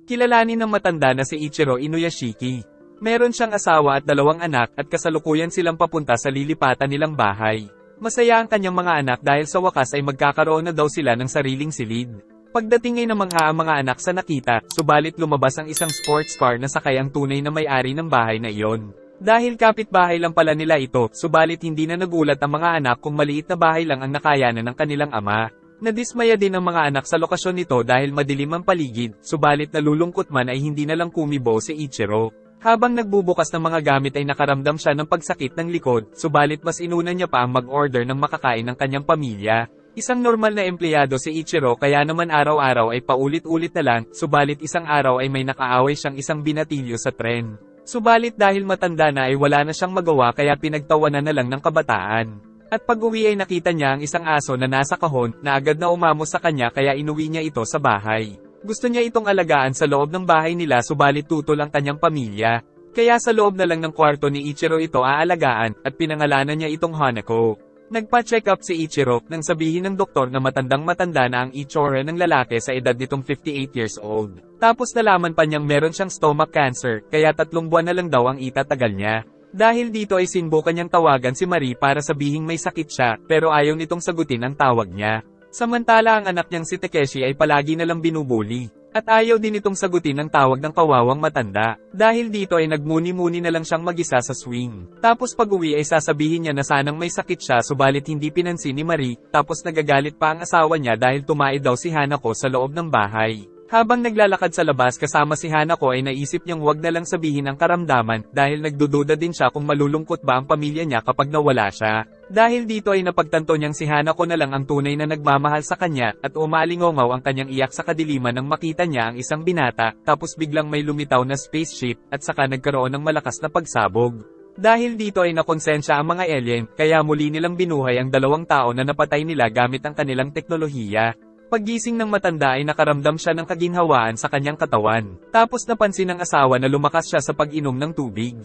Kilalanin ng matanda na si Ichiro Inuyashiki. Meron siyang asawa at 2 anak at kasalukuyan silang papunta sa lilipatan nilang bahay. Masaya ang kanyang mga anak dahil sa wakas ay magkakaroon na daw sila ng sariling silid. Pagdating ay namangha ang mga anak sa nakita, subalit lumabas ang isang sports car na sakay ang tunay na may-ari ng bahay na iyon. Dahil kapitbahay lang pala nila ito, subalit hindi na nagulat ang mga anak kung maliit na bahay lang ang nakayanan ng kanilang ama. Nadismaya din ang mga anak sa lokasyon nito dahil madilim ang paligid, subalit nalulungkot man ay hindi na lang kumibo si Ichiro. Habang nagbubukas ng mga gamit ay nakaramdam siya ng pagsakit ng likod, subalit mas inuna niya pa ang mag-order ng makakain ng kanyang pamilya. Isang normal na empleyado si Ichiro kaya naman araw-araw ay paulit-ulit na lang, subalit isang araw ay may nakaaway siyang isang binatilyo sa tren. Subalit dahil matanda na ay wala na siyang magawa kaya pinagtawanan na lang ng kabataan. At pag-uwi ay nakita niya ang isang aso na nasa kahon na agad na umamos sa kanya kaya inuwi niya ito sa bahay. Gusto niya itong alagaan sa loob ng bahay nila subalit tutol ang kanyang pamilya. Kaya sa loob na lang ng kwarto ni Ichiro ito aalagaan at pinangalanan niya itong Hanako. Nagpa-check up si Ichiro nang sabihin ng doktor na matandang-matanda na ang itsura ng lalaki sa edad nitong 58 years old. Tapos nalaman pa niyang meron siyang stomach cancer kaya 3 buwan na lang daw ang itatagal niya. Dahil dito ay sinubukan niyang tawagan si Marie para sabihing may sakit siya pero ayaw nitong sagutin ang tawag niya. Samantala ang anak niyang si Takeshi ay palagi na lang binubuli. At ayaw din itong sagutin ang tawag ng kawawang matanda. Dahil dito ay nagmuni-muni na lang siyang mag-isa sa swing. Tapos pag-uwi ay sasabihin niya na sanang may sakit siya subalit hindi pinansin ni Marie. Tapos nagagalit pa ang asawa niya dahil tumae daw si Hanako sa loob ng bahay. Habang naglalakad sa labas kasama si Hanako ay naisip niyang wag na lang sabihin ang karamdaman dahil nagdududa din siya kung malulungkot ba ang pamilya niya kapag nawala siya. Dahil dito ay napagtanto niyang si Hanako na lang ang tunay na nagmamahal sa kanya at umalingongaw ang kanyang iyak sa kadiliman nang makita niya ang isang binata tapos biglang may lumitaw na spaceship at saka nagkaroon ng malakas na pagsabog. Dahil dito ay nakonsensya ang mga alien kaya muli nilang binuhay ang 2 tao na napatay nila gamit ang kanilang teknolohiya. Paggising ng matanda ay nakaramdam siya ng kaginhawaan sa kanyang katawan. Tapos napansin ng asawa na lumakas siya sa pag-inom ng tubig.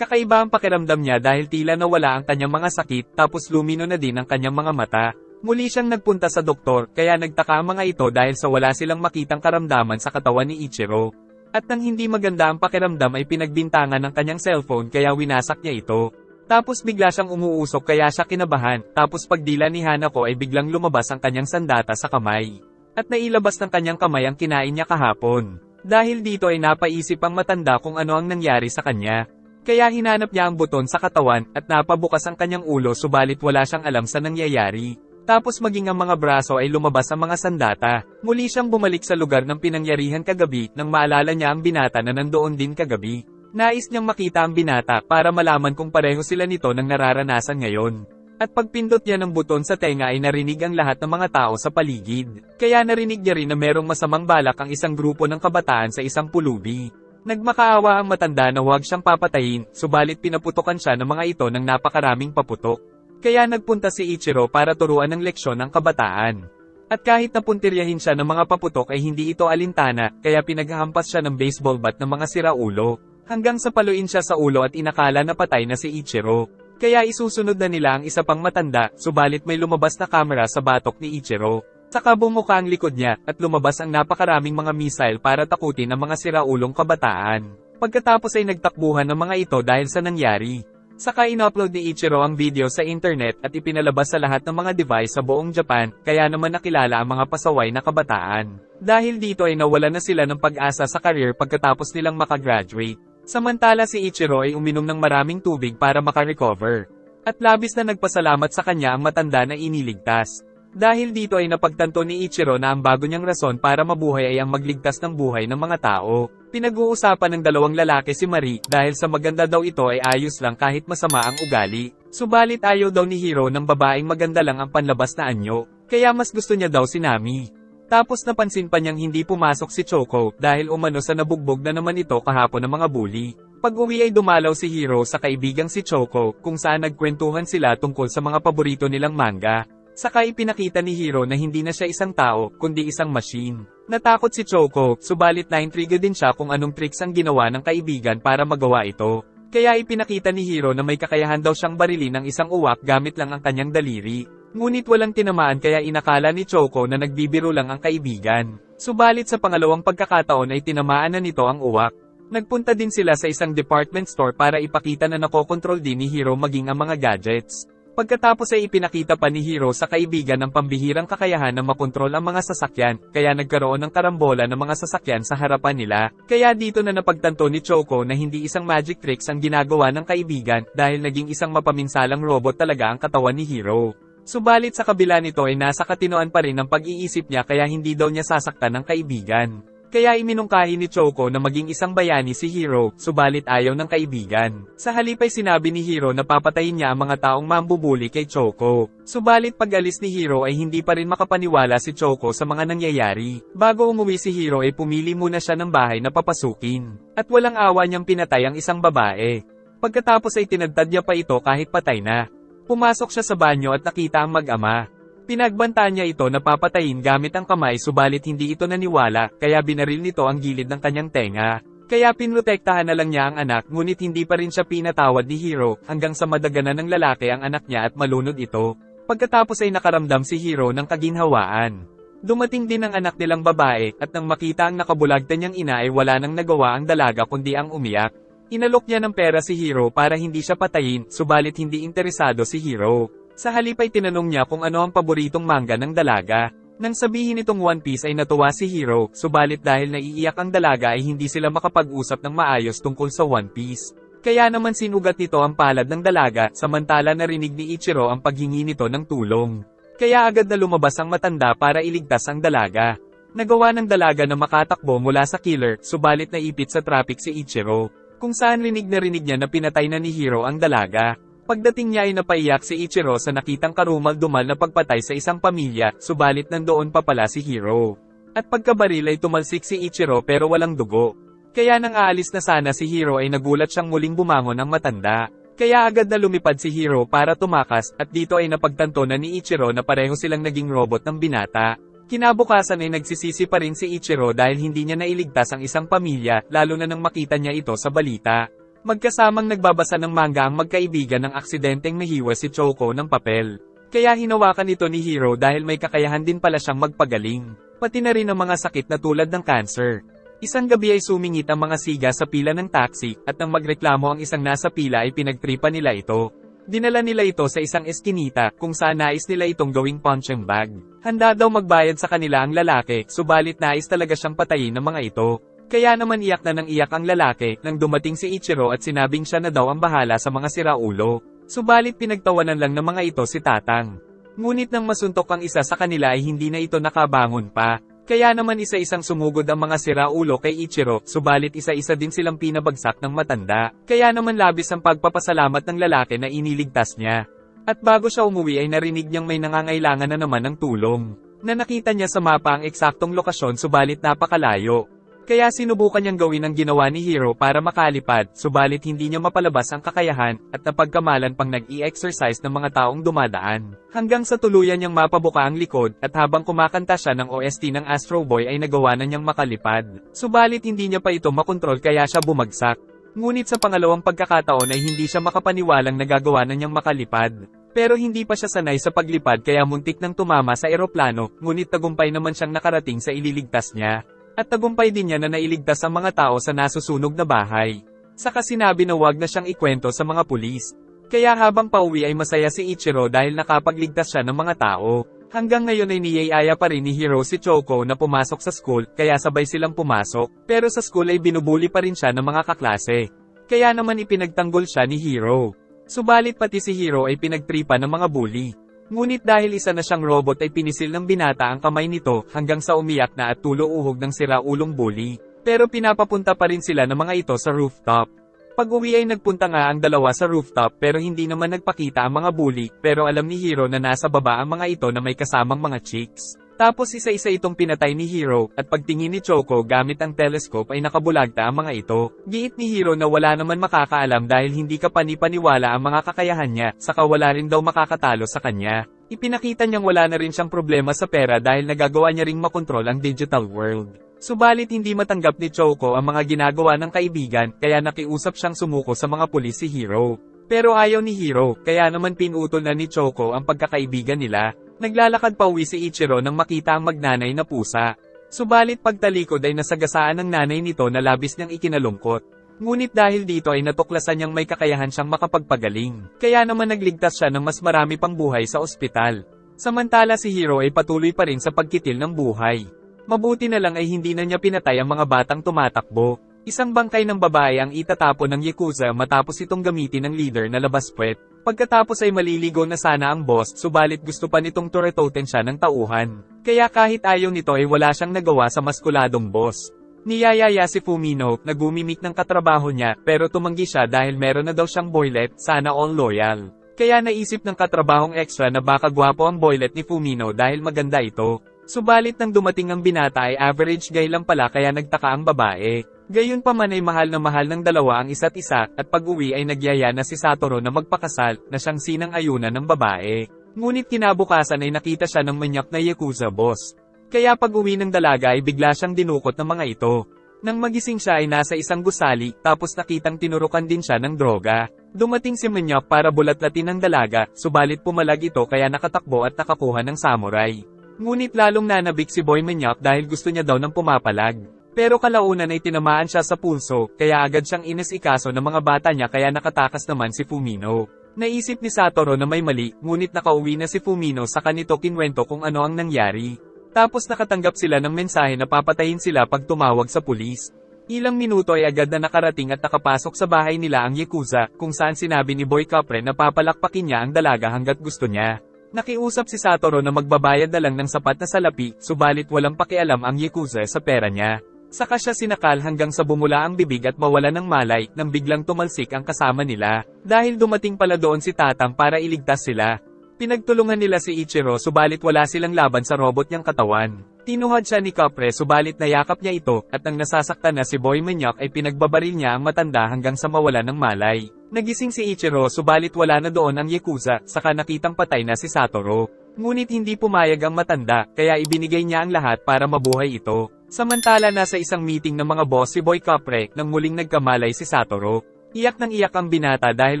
Kakaiba ang pakiramdam niya dahil tila nawala ang kanyang mga sakit tapos lumino na din ang kanyang mga mata. Muli siyang nagpunta sa doktor kaya nagtaka ang mga ito dahil sa wala silang makitang karamdaman sa katawan ni Ichiro. At nang hindi maganda ang pakiramdam ay pinagbintangan ng kanyang cellphone kaya winasak niya ito. Tapos bigla siyang umuusok kaya siya kinabahan, tapos pagdila ni Hanako ay biglang lumabas ang kanyang sandata sa kamay. At nailabas ng kanyang kamay ang kinain niya kahapon. Dahil dito ay napaisip ang matanda kung ano ang nangyari sa kanya. Kaya hinanap niya ang buton sa katawan at napabukas ang kanyang ulo subalit wala siyang alam sa nangyayari. Tapos maging ang mga braso ay lumabas ang mga sandata. Muli siyang bumalik sa lugar ng pinangyarihan kagabi nang maalala niya ang binata na nandoon din kagabi. Nais niyang makita ang binata para malaman kung pareho sila nito ng nararanasan ngayon. At pagpindot niya ng buton sa tenga ay narinig ang lahat ng mga tao sa paligid. Kaya narinig niya rin na merong masamang balak ang isang grupo ng kabataan sa isang pulubi. Nagmakaawa ang matanda na huwag siyang papatayin, subalit pinaputokan siya ng mga ito ng napakaraming paputok. Kaya nagpunta si Ichiro para turuan ng leksyon ang kabataan. At kahit napuntiryahin siya ng mga paputok ay hindi ito alintana, kaya pinaghahampas siya ng baseball bat ng mga siraulo. Hanggang sa paluin siya sa ulo at inakala na patay na si Ichiro. Kaya isusunod na nila ang isa pang matanda, subalit may lumabas na kamera sa batok ni Ichiro. Saka bumuka ang likod niya, at lumabas ang napakaraming mga missile para takutin ang mga siraulong kabataan. Pagkatapos ay nagtakbuhan ng mga ito dahil sa nangyari. Saka in-upload ni Ichiro ang video sa internet at ipinalabas sa lahat ng mga device sa buong Japan, kaya naman nakilala ang mga pasaway na kabataan. Dahil dito ay nawala na sila ng pag-asa sa career pagkatapos nilang makagraduate. Samantala si Ichiro ay uminom ng maraming tubig para makarecover. At labis na nagpasalamat sa kanya ang matanda na iniligtas. Dahil dito ay napagtanto ni Ichiro na ang bago niyang rason para mabuhay ay ang magligtas ng buhay ng mga tao. Pinag-uusapan ng 2 lalaki si Marie dahil sa maganda daw ito ay ayos lang kahit masama ang ugali. Subalit ayaw daw ni Hiro ng babaeng maganda lang ang panlabas na anyo, kaya mas gusto niya daw si Nami. Tapos napansin pa niyang hindi pumasok si Choco dahil umano sa nabugbog na naman ito kahapon ng mga bully. Pag-uwi ay dumalaw si Hiro sa kaibigang si Choco kung saan nagkwentuhan sila tungkol sa mga paborito nilang manga. Saka ipinakita ni Hiro na hindi na siya isang tao, kundi isang machine. Natakot si Choco, subalit naintriga din siya kung anong tricks ang ginawa ng kaibigan para magawa ito. Kaya ipinakita ni Hiro na may kakayahan daw siyang barilin ng isang uwak gamit lang ang kanyang daliri. Ngunit walang tinamaan kaya inakala ni Choco na nagbibiro lang ang kaibigan. Subalit sa pangalawang pagkakataon ay tinamaan na nito ang uwak. Nagpunta din sila sa isang department store para ipakita na nakokontrol din ni Hiro maging ang mga gadgets. Pagkatapos ay ipinakita pa ni Hiro sa kaibigan ang pambihirang kakayahan na makontrol ang mga sasakyan, kaya nagkaroon ng karambola ng mga sasakyan sa harapan nila. Kaya dito na napagtanto ni Choco na hindi isang magic tricks ang ginagawa ng kaibigan dahil naging isang mapaminsalang robot talaga ang katawan ni Hiro. Subalit sa kabila nito ay nasa katinoan pa rin ang pag-iisip niya kaya hindi daw niya sasaktan ng kaibigan. Kaya iminungkahi ni Choco na maging isang bayani si Hiro, subalit ayaw ng kaibigan. Sa halip ay sinabi ni Hiro na papatayin niya ang mga taong mambubuli kay Choco. Subalit pag-alis ni Hiro ay hindi pa rin makapaniwala si Choco sa mga nangyayari. Bago umuwi si Hiro ay pumili muna siya ng bahay na papasukin. At walang awa niyang pinatay ang isang babae. Pagkatapos ay tinadtad niya pa ito kahit patay na. Pumasok siya sa banyo at nakita ang mag-ama. Pinagbanta niya ito na papatayin gamit ang kamay subalit hindi ito naniwala, kaya binaril nito ang gilid ng kanyang tenga. Kaya pinrotektahan na lang niya ang anak ngunit hindi pa rin siya pinatawad ni Hiro hanggang sa madaganan ng lalaki ang anak niya at malunod ito. Pagkatapos ay nakaramdam si Hiro ng kaginhawaan. Dumating din ang anak nilang babae at nang makita ang nakabulagta niyang ina ay wala nang nagawa ang dalaga kundi ang umiyak. Inalok niya ng pera si Hiro para hindi siya patayin, subalit hindi interesado si Hiro. Sa halip ay tinanong niya kung ano ang paboritong manga ng dalaga. Nang sabihin itong One Piece ay natuwa si Hiro, subalit dahil naiiyak ang dalaga ay hindi sila makapag-usap ng maayos tungkol sa One Piece. Kaya naman sinugat nito ang palad ng dalaga, samantala narinig ni Ichiro ang paghingi nito ng tulong. Kaya agad na lumabas ang matanda para iligtas ang dalaga. Nagawa ng dalaga na makatakbo mula sa killer, subalit naipit sa traffic si Ichiro, kung saan rinig niya na pinatay na ni Hiro ang dalaga. Pagdating niya ay napaiyak si Ichiro sa nakitang karumal-dumal na pagpatay sa isang pamilya, subalit nandoon pa pala si Hiro. At pagkabaril ay tumalsik si Ichiro pero walang dugo. Kaya nang aalis na sana si Hiro ay nagulat siyang muling bumangon ang matanda. Kaya agad na lumipad si Hiro para tumakas at dito ay napagtanto na ni Ichiro na pareho silang naging robot ng binata. Kinabukasan ay nagsisisi pa rin si Ichiro dahil hindi niya nailigtas ang isang pamilya lalo na nang makita niya ito sa balita. Magkasamang nagbabasa ng manga ang magkaibigan ng aksidenteng nahiwa si Choco ng papel. Kaya hinawakan ito ni Hiro dahil may kakayahan din pala siyang magpagaling. Pati na rin ang mga sakit na tulad ng cancer. Isang gabi ay sumingit ang mga siga sa pila ng taxi at nang magreklamo ang isang nasa pila ay pinagtripa nila ito. Dinala nila ito sa isang eskinita kung saan nais nila itong gawing punching bag. Handa daw magbayad sa kanila ang lalaki, subalit nais talaga siyang patayin ng mga ito. Kaya naman iyak na nang iyak ang lalaki nang dumating si Ichiro at sinabing siya na daw ang bahala sa mga siraulo. Subalit pinagtawanan lang ng mga ito si Tatang. Ngunit nang masuntok ang isa sa kanila ay hindi na ito nakabangon pa. Kaya naman isa-isang sumugod ang mga siraulo kay Ichiro, subalit isa-isa din silang pinabagsak ng matanda. Kaya naman labis ang pagpapasalamat ng lalaki na iniligtas niya. At bago siya umuwi ay narinig niyang may nangangailangan na naman ng tulong. Na nakita niya sa mapa ang eksaktong lokasyon subalit napakalayo. Kaya sinubukan niyang gawin ang ginawa ni Hiro para makalipad, subalit hindi niya mapalabas ang kakayahan, at napagkamalan pang nag-i-exercise ng mga taong dumadaan. Hanggang sa tuluyan niyang mapabuka ang likod, at habang kumakanta siya ng OST ng Astro Boy ay nagawa na niyang makalipad. Subalit hindi niya pa ito makontrol kaya siya bumagsak. Ngunit sa pangalawang pagkakataon ay hindi siya makapaniwalang nagagawa na niyang makalipad. Pero hindi pa siya sanay sa paglipad kaya muntik nang tumama sa eroplano, ngunit tagumpay naman siyang nakarating sa ililigtas niya. At tagumpay din niya na nailigtas ang mga tao sa nasusunog na bahay. Saka sinabi na wag na siyang ikwento sa mga pulis. Kaya habang pauwi ay masaya si Ichiro dahil nakapagligtas siya ng mga tao. Hanggang ngayon ay niyayaya pa rin ni Hiro si Choco na pumasok sa school, kaya sabay silang pumasok. Pero sa school ay binubuli pa rin siya ng mga kaklase. Kaya naman ipinagtanggol siya ni Hiro. Subalit pati si Hiro ay pinagtripa ng mga bully. Ngunit dahil isa na siyang robot ay pinisil ng binata ang kamay nito hanggang sa umiyak na at tulo-uhog ng siraulong bully. Pero pinapapunta pa rin sila ng mga ito sa rooftop. Pag-uwi ay nagpunta nga ang dalawa sa rooftop pero hindi naman nagpakita ang mga bully, pero alam ni Hiro na nasa baba ang mga ito na may kasamang mga chicks. Tapos isa-isa itong pinatay ni Hiro, at pagtingin ni Choco gamit ang telescope ay nakabulagta ang mga ito. Giit ni Hiro na wala naman makakaalam dahil hindi ka panipaniwala ang mga kakayahan niya, saka wala rin daw makakatalo sa kanya. Ipinakita niyang wala na rin siyang problema sa pera dahil nagagawa niya ring makontrol ang digital world. Subalit hindi matanggap ni Choco ang mga ginagawa ng kaibigan, kaya nakiusap siyang sumuko sa mga pulis si Hiro. Pero ayaw ni Hiro, kaya naman pinutol na ni Choco ang pagkakaibigan nila. Naglalakad pa uwi si Ichiro nang makita ang magnanay na pusa. Subalit pagtalikod ay nasagasaan ng nanay nito na labis niyang ikinalungkot. Ngunit dahil dito ay natuklasan niyang may kakayahan siyang makapagpagaling. Kaya naman nagligtas siya ng mas marami pang buhay sa ospital. Samantala si Hiro ay patuloy pa rin sa pagkitil ng buhay. Mabuti na lang ay hindi na niya pinatay ang mga batang tumatakbo. Isang bangkay ng babae ang itatapon ng Yakuza matapos itong gamitin ng leader na labaspuet. Pagkatapos ay maliligo na sana ang boss, subalit gusto pa nitong turetoten siya ng tauhan. Kaya kahit ayaw nito ay wala siyang nagawa sa maskuladong boss. Niyayaya si Fumino na gumimik ng katrabaho niya pero tumanggi siya dahil meron na daw siyang boylet, sana all loyal. Kaya naisip ng katrabahong extra na baka gwapo ang boylet ni Fumino dahil maganda ito. Subalit nang dumating ang binata ay average guy lang pala kaya nagtaka ang babae. Gayunpaman ay mahal ng dalawa ang isa't isa at pag-uwi ay nagyaya na si Satoru na magpakasal na siyang sinang-ayunan ng babae. Ngunit kinabukasan ay nakita siya ng manyak na Yakuza boss. Kaya pag-uwi ng dalaga ay bigla siyang dinukot ng mga ito. Nang magising siya ay nasa isang gusali, tapos nakitang tinurukan din siya ng droga. Dumating si Manyak para bulatlatin ng dalaga, subalit pumalag ito kaya nakatakbo at nakakuha ng samurai. Ngunit lalong nanabik si Boy Manyak dahil gusto niya daw ng pumapalag. Pero kalaunan ay tinamaan siya sa pulso, kaya agad siyang inisikaso ng mga bata niya kaya nakatakas naman si Fumino. Naisip ni Satoru na may mali, ngunit nakauwi na si Fumino sa kanito kinwento kung ano ang nangyari. Tapos nakatanggap sila ng mensahe na papatayin sila pag tumawag sa pulis. Ilang minuto ay agad na nakarating at nakapasok sa bahay nila ang Yakuza, kung saan sinabi ni Boy Capre na papalakpakin niya ang dalaga hanggat gusto niya. Nakiusap si Satoru na magbabayad na lang ng sapat na salapi, subalit walang pakialam ang Yakuza sa pera niya. Saka siya sinakal hanggang sa bumula ang bibig at mawala ng malay, nang biglang tumalsik ang kasama nila. Dahil dumating pala doon si Tatang para iligtas sila. Pinagtulungan nila si Ichiro subalit wala silang laban sa robot niyang katawan. Tinuhad siya ni Capre subalit nayakap niya ito, at nang nasasaktan na si Boy Manyak ay pinagbabaril niya ang matanda hanggang sa mawala ng malay. Nagising si Ichiro subalit wala na doon ang Yakuza, saka nakitang patay na si Satoru. Ngunit hindi pumayag ang matanda, kaya ibinigay niya ang lahat para mabuhay ito. Samantala nasa isang meeting ng mga boss si Boy Capre nang muling nagkamalay si Satoru. Iyak nang iyak ang binata dahil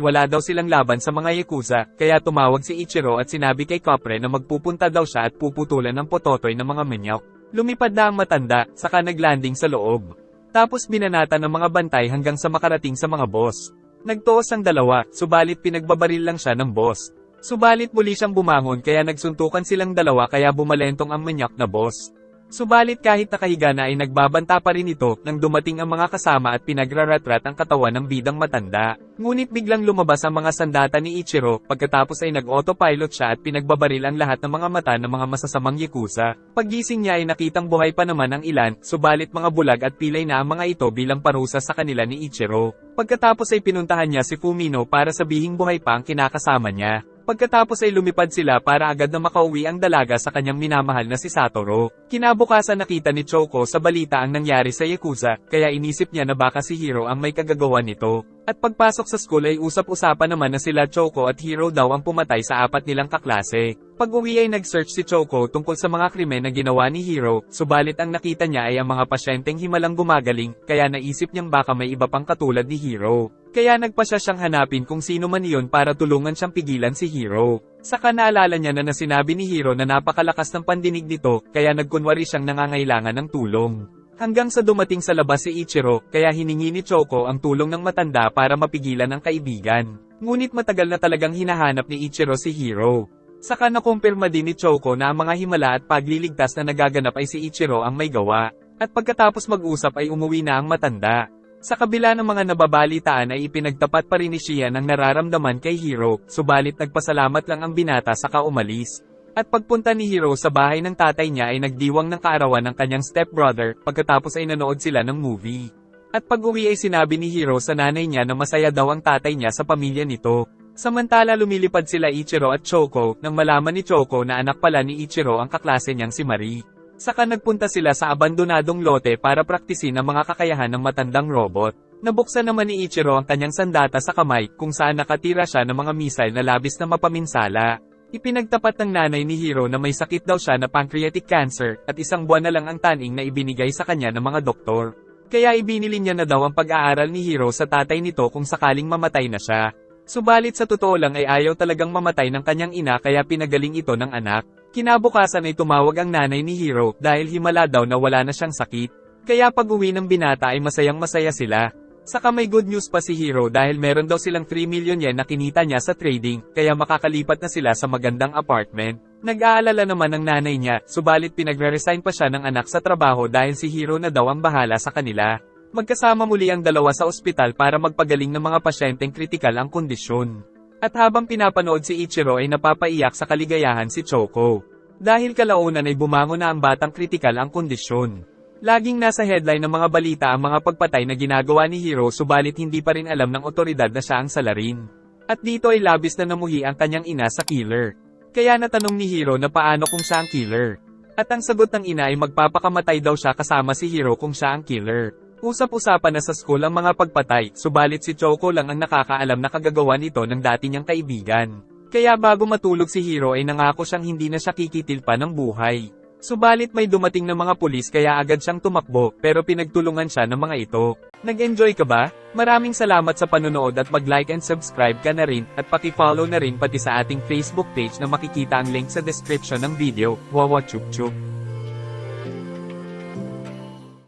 wala daw silang laban sa mga Yakuza, kaya tumawag si Ichiro at sinabi kay Capre na magpupunta daw siya at puputulan ng pototoy ng mga Manyak. Lumipad na ang matanda, saka naglanding sa loob. Tapos binanata ng mga bantay hanggang sa makarating sa mga boss. Nagtoos ang dalawa, subalit pinagbabaril lang siya ng boss. Subalit muli siyang bumangon kaya nagsuntukan silang dalawa kaya bumalentong ang Manyak na boss. Subalit kahit nakahiga na ay nagbabanta pa rin ito nang dumating ang mga kasama at pinagraratrat ang katawan ng bidang matanda. Ngunit biglang lumabas ang mga sandata ni Ichiro, pagkatapos ay nag-autopilot siya at pinagbabaril ang lahat ng mga mata ng mga masasamang Yakuza. Paggising niya ay nakitang buhay pa naman ang ilan, subalit mga bulag at pilay na ang mga ito bilang parusa sa kanila ni Ichiro. Pagkatapos ay pinuntahan niya si Fumino para sabihing buhay pa ang kinakasama niya. Pagkatapos ay lumipad sila para agad na makauwi ang dalaga sa kanyang minamahal na si Satoru. Kinabukasan nakita ni Choco sa balita ang nangyari sa Yakuza, kaya inisip niya na baka si Hiro ang may kagagawa nito. At pagpasok sa school ay usap-usapan naman na sila Choco at Hiro daw ang pumatay sa apat nilang kaklase. Pag-uwi ay nag-search si Choco tungkol sa mga krimen na ginawa ni Hiro, subalit ang nakita niya ay ang mga pasyenteng himalang gumagaling, kaya naisip niyang baka may iba pang katulad ni Hiro. Kaya nagpa siya siyang hanapin kung sino man iyon para tulungan siyang pigilan si Hiro. Saka naalala niya na sinabi ni Hiro na napakalakas ng pandinig nito, kaya nagkunwari siyang nangangailangan ng tulong. Hanggang sa dumating sa labas si Ichiro, kaya hiningi ni Choco ang tulong ng matanda para mapigilan ang kaibigan. Ngunit matagal na talagang hinahanap ni Ichiro si Hiro. Saka nakumpirma din ni Choco na ang mga himala at pagliligtas na nagaganap ay si Ichiro ang may gawa. At pagkatapos mag-usap ay umuwi na ang matanda. Sa kabila ng mga nababalitaan ay ipinagtapat pa rin ni Shian ang nararamdaman kay Hiro, subalit nagpasalamat lang ang binata saka umalis. At pagpunta ni Hiro sa bahay ng tatay niya ay nagdiwang ng kaarawan ng kanyang stepbrother, pagkatapos ay nanood sila ng movie. At pag-uwi ay sinabi ni Hiro sa nanay niya na masaya daw ang tatay niya sa pamilya nito. Samantala lumilipad sila Ichiro at Choco, nang malaman ni Choco na anak pala ni Ichiro ang kaklase niyang si Marie. Saka nagpunta sila sa abandonadong lote para praktisin ang mga kakayahan ng matandang robot. Nabuksan naman ni Ichiro ang kanyang sandata sa kamay, kung saan nakatira siya ng mga missile na labis na mapaminsala. Ipinagtapat ng nanay ni Hiro na may sakit daw siya na pancreatic cancer, at isang buwan na lang ang taning na ibinigay sa kanya ng mga doktor. Kaya ibinili niya na daw ang pag-aaral ni Hiro sa tatay nito kung sakaling mamatay na siya. Subalit sa totoo lang ay ayaw talagang mamatay ng kanyang ina kaya pinagaling ito ng anak. Kinabukasan ay tumawag ang nanay ni Hiro dahil himala daw na wala na siyang sakit. Kaya pag-uwi ng binata ay masayang-masaya sila. Saka may good news pa si Hiro dahil meron daw silang 3 million yen na kinita niya sa trading, kaya makakalipat na sila sa magandang apartment. Nag-aalala naman ang nanay niya, subalit pinagre-resign pa siya ng anak sa trabaho dahil si Hiro na daw ang bahala sa kanila. Magkasama muli ang dalawa sa ospital para magpagaling ng mga pasyenteng kritikal ang kondisyon. At habang pinapanood si Ichiro ay napapaiyak sa kaligayahan si Choco. Dahil kalaunan ay bumangon na ang batang kritikal ang kondisyon. Laging nasa headline ng mga balita ang mga pagpatay na ginagawa ni Hiro subalit hindi pa rin alam ng otoridad na siya ang salarin. At dito ay labis na namuhi ang kanyang ina sa killer. Kaya natanong ni Hiro na paano kung siya ang killer. At ang sagot ng ina ay magpapakamatay daw siya kasama si Hiro kung siya ang killer. Usap-usapan na sa school ang mga pagpatay, subalit si Choco lang ang nakakaalam na kagagawa nito ng dati niyang kaibigan. Kaya bago matulog si Hiro ay nangako siyang hindi na siya kikitil pa ng buhay. Subalit may dumating na mga pulis kaya agad siyang tumakbo, pero pinagtulungan siya ng mga ito. Nag-enjoy ka ba? Maraming salamat sa panonood at mag-like and subscribe ka na rin, at paki-follow na rin pati sa ating Facebook page na makikita ang link sa description ng video. Wawa chup chup.